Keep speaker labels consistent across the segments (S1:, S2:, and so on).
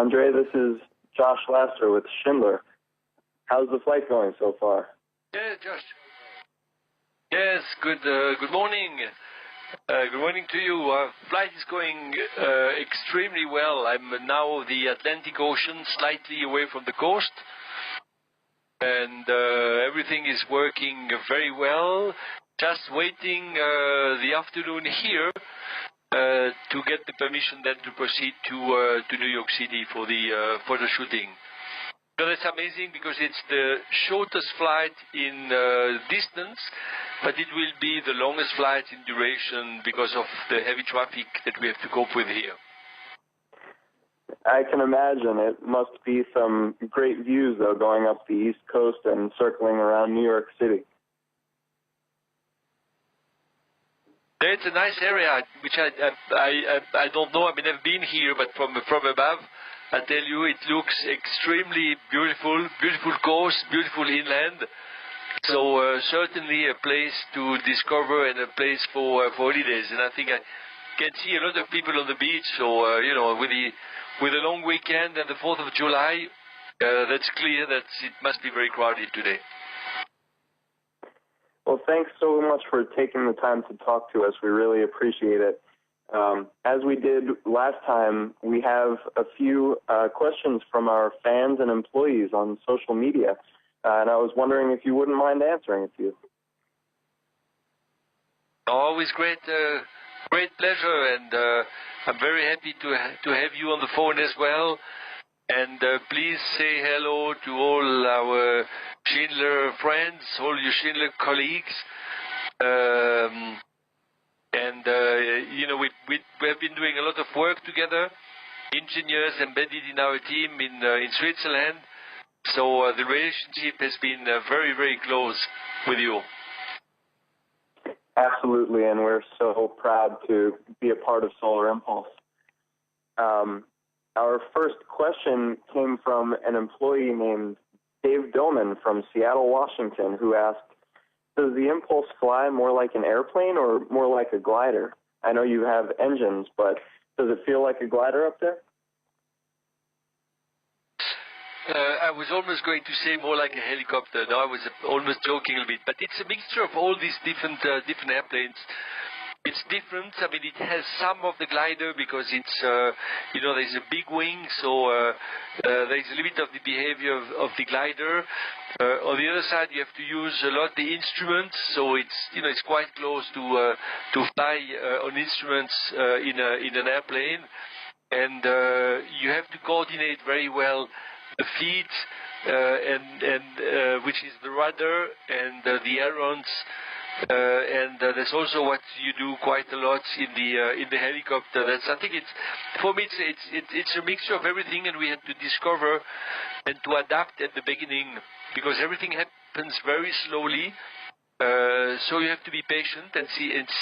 S1: Andre. This is Josh Laster with Schindler. How's the flight going so far?
S2: Yeah, Josh. Yes, good morning. Good morning to you. Flight is going extremely well. I'm now the Atlantic Ocean, slightly away from the coast. And everything is working very well. Just waiting the afternoon here to get the permission then to proceed to New York City for the photo shooting. So that's amazing because it's the shortest flight in distance, but it will be the longest flight in duration because of the heavy traffic that we have to cope with here.
S1: I can imagine. It must be some great views, though, going up the East Coast and circling around New York City.
S2: It's a nice area, which I don't know. I mean, I've been here, but from above, I tell you, it looks extremely beautiful. Beautiful coast, beautiful inland. So certainly a place to discover and a place for holidays. And I think I can see a lot of people on the beach. So you know, with the long weekend and the 4th of July, that's clear that it must be very crowded today.
S1: Well, thanks so much for taking the time to talk to us. We really appreciate it. As we did last time, we have a few questions from our fans and employees on social media, and I was wondering if you wouldn't mind answering a few.
S2: Always great pleasure, and I'm very happy to have you on the phone as well. And please say hello to all our Schindler friends, all your Schindler colleagues. You know, we have been doing a lot of work together, engineers embedded in our team in Switzerland. So the relationship has been very, very close with you.
S1: Absolutely, and we're so proud to be a part of Solar Impulse. Our first question came from an employee named Dave Doman from Seattle, Washington, who asked, does the Impulse fly more like an airplane or more like a glider? I know you have engines, but does it feel like a glider up there?
S2: I was almost going to say more like a helicopter. No, I was almost joking a bit. But it's a mixture of all these different airplanes. It's different. I mean, it has some of the glider because it's, you know, there's a big wing, so there's a limit of the behavior of the glider. On the other side, you have to use a lot the instruments, so it's, you know, it's quite close to fly on instruments in an airplane, and you have to coordinate very well the feet and which is the rudder and the ailerons. And there's also what you do quite a lot in the helicopter. I think it's, for me, it's a mixture of everything, and we had to discover and to adapt at the beginning because everything happens very slowly. So you have to be patient and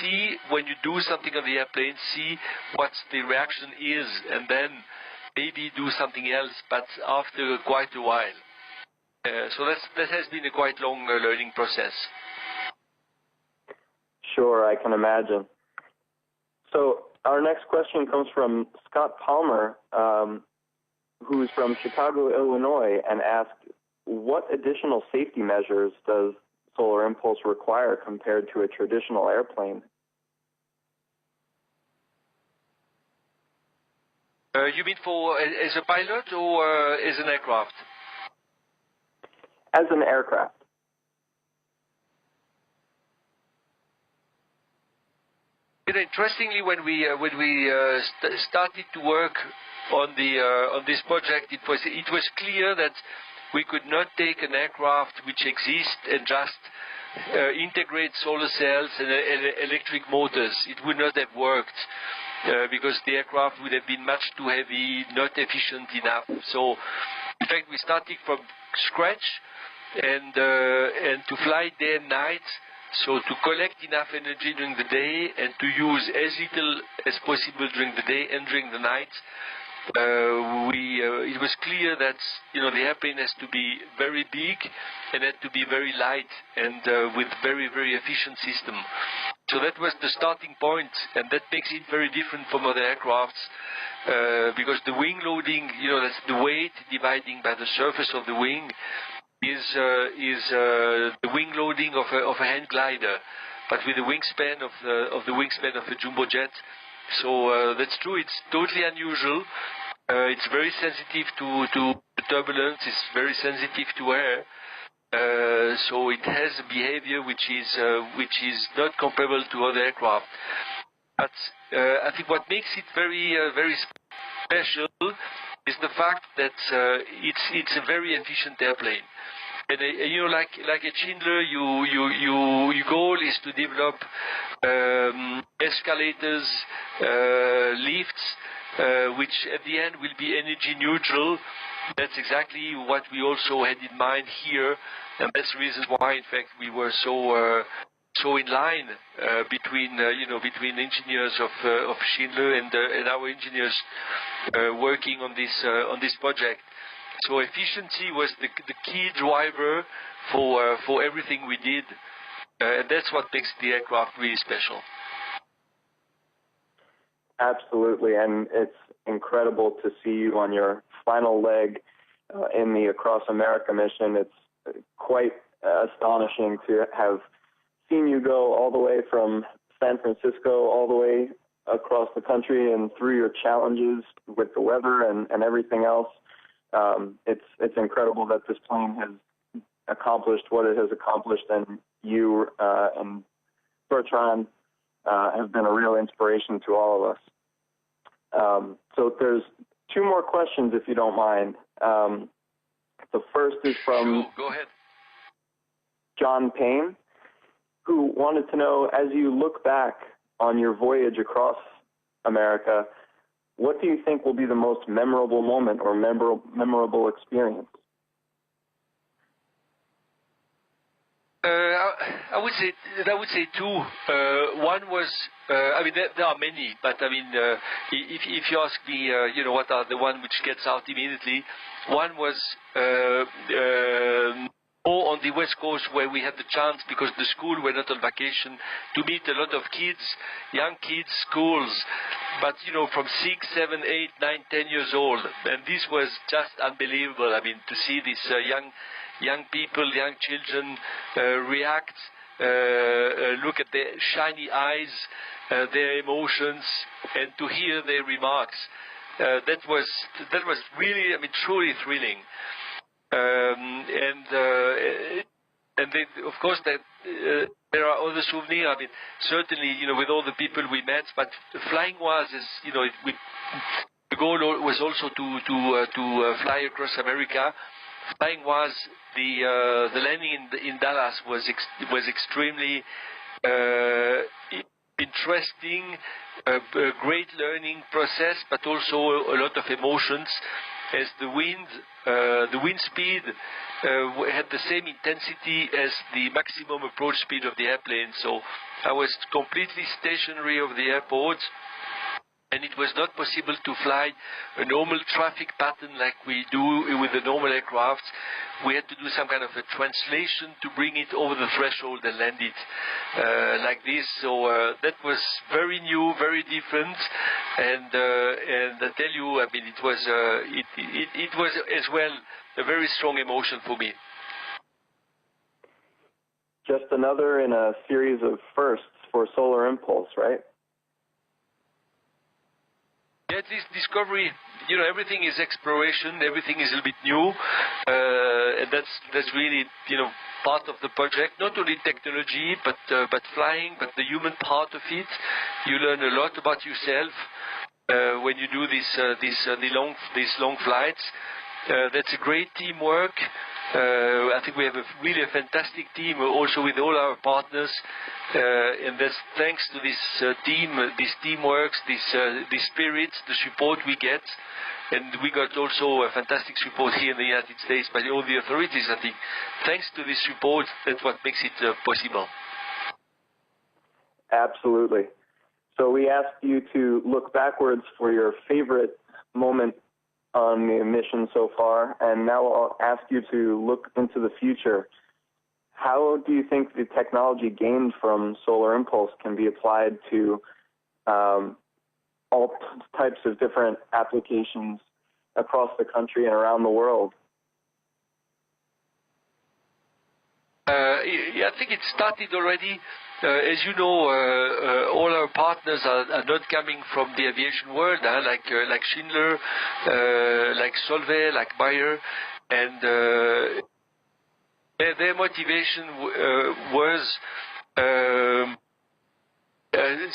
S2: see when you do something on the airplane, see what the reaction is, and then maybe do something else, but after quite a while. So that has been a quite long learning process.
S1: Sure, I can imagine. So our next question comes from Scott Palmer, who's from Chicago, Illinois, and asked, what additional safety measures does Solar Impulse require compared to a traditional airplane?
S2: You mean as a pilot or as an aircraft?
S1: As an aircraft.
S2: You know, interestingly, when we started to work on this project, it was clear that we could not take an aircraft which exists and just integrate solar cells and electric motors. It would not have worked because the aircraft would have been much too heavy, not efficient enough. So, in fact, we started from scratch and to fly day and night. So to collect enough energy during the day and to use as little as possible during the day and during the night, it was clear that, you know, the airplane has to be very big and had to be very light and with very, very efficient system. So that was the starting point, and that makes it very different from other aircrafts. because the wing loading, that's the weight dividing by the surface of the wing, is the wing loading of a hand glider, but with the wingspan of the wingspan of a jumbo jet. So that's true. It's totally unusual. It's very sensitive to turbulence. It's very sensitive to air. So it has a behavior which is not comparable to other aircraft. But I think what makes it very very special is the fact that it's a very efficient airplane. And like at Schindler, your goal is to develop escalators, lifts, which at the end will be energy neutral. That's exactly what we also had in mind here, and that's the reason why, in fact, we were so in line between engineers of Schindler and our engineers working on this project. So efficiency was the key driver for everything we did, and that's what makes the aircraft really special.
S1: Absolutely, and it's incredible to see you on your final leg in the Across America mission. It's quite astonishing to have seen you go all the way from San Francisco all the way across the country and through your challenges with the weather and everything else. It's incredible that this plane has accomplished what it has accomplished, and you and Bertrand have been a real inspiration to all of us. So there's two more questions, if you don't mind. The first is from
S2: Go ahead.
S1: John Payne, who wanted to know, as you look back on your voyage across America, what do you think will be the most memorable moment or memorable experience?
S2: I would say two. One was, there are many, but if you ask me, what are the one which gets out immediately, one was more on the West Coast, where we had the chance, because the school were not on vacation, to meet a lot of kids, young kids, schools, but from 6, 7, 8, 9, 10 years old, and this was just unbelievable. To see these young people, young children react, look at their shiny eyes, their emotions, and to hear their remarks. That was really, truly thrilling. And then, of course, there are other souvenirs. Certainly, with all the people we met, but flying was, the goal was also to fly across America. Flying was the landing in Dallas was extremely interesting, a great learning process, but also a lot of emotions, as the wind speed had the same intensity as the maximum approach speed of the airplane. So I was completely stationary over the airport, and it was not possible to fly a normal traffic pattern like we do with the normal aircraft. We had to do some kind of a translation to bring it over the threshold and land it like this. So that was very new, very different, and I tell you, it was as well a very strong emotion for me.
S1: Just another in a series of firsts for Solar Impulse, right?
S2: Yeah, this discovery, everything is exploration, everything is a little bit new, and that's really, part of the project. Not only technology, but flying, but the human part of it. You learn a lot about yourself when you do these long flights. That's a great teamwork. I think we have really a fantastic team, also with all our partners, and that's thanks to this team, this teamwork, this spirit, the support we get, and we got also a fantastic support here in the United States by all the authorities. I think thanks to this support, that's what makes it possible.
S1: Absolutely. So we asked you to look backwards for your favorite moment on the mission so far, and now I'll ask you to look into the future. How do you think the technology gained from Solar Impulse can be applied to all types of different applications across the country and around the world?
S2: Yeah, I think it started already. As you know, all our partners are not coming from the aviation world, like Schindler, like Solvay, like Bayer, and their motivation was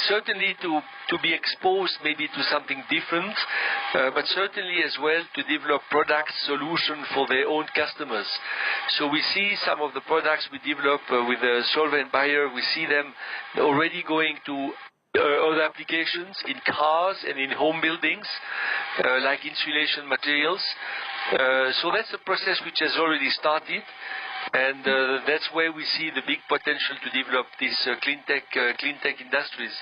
S2: certainly to be exposed maybe to something different, but certainly as well to develop product solution for their own customers. So we see some of the products we develop with Solvay and Bayer, we see them already going to other applications in cars and in home buildings, like insulation materials. So that's a process which has already started. And that's where we see the big potential to develop these clean tech industries.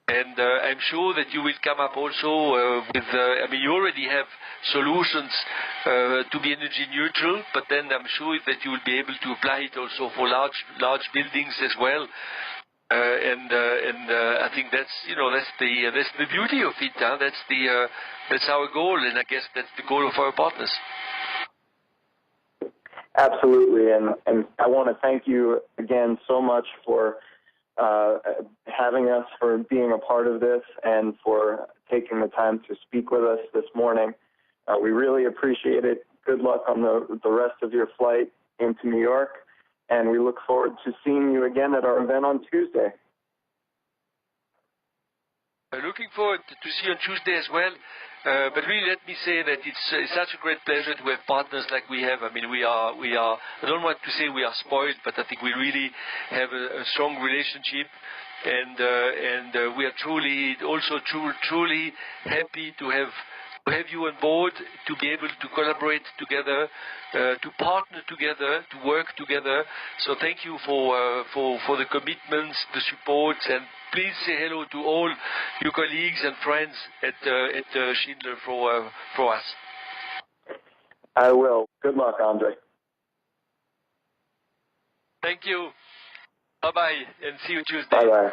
S2: And I'm sure that you will come up also with, you already have solutions to be energy neutral, but then I'm sure that you will be able to apply it also for large buildings as well. I think that's the beauty of it. Huh? That's our goal, and I guess that's the goal of our partners.
S1: Absolutely, and I want to thank you again so much for having us, for being a part of this, and for taking the time to speak with us this morning. We really appreciate it. Good luck on the rest of your flight into New York, and we look forward to seeing you again at our event on Tuesday.
S2: Looking forward to see you on Tuesday as well. But really, let me say that it's such a great pleasure to have partners like we have. I mean, we are. I don't want to say we are spoiled, but I think we really have a strong relationship, and we are truly happy to have you on board, to be able to collaborate together, to partner together, to work together. So thank you for the commitments, the support, and please say hello to all your colleagues and friends at Schindler for us.
S1: I will. Good luck, Andre.
S2: Thank you. Bye-bye, and see you Tuesday.
S1: Bye-bye.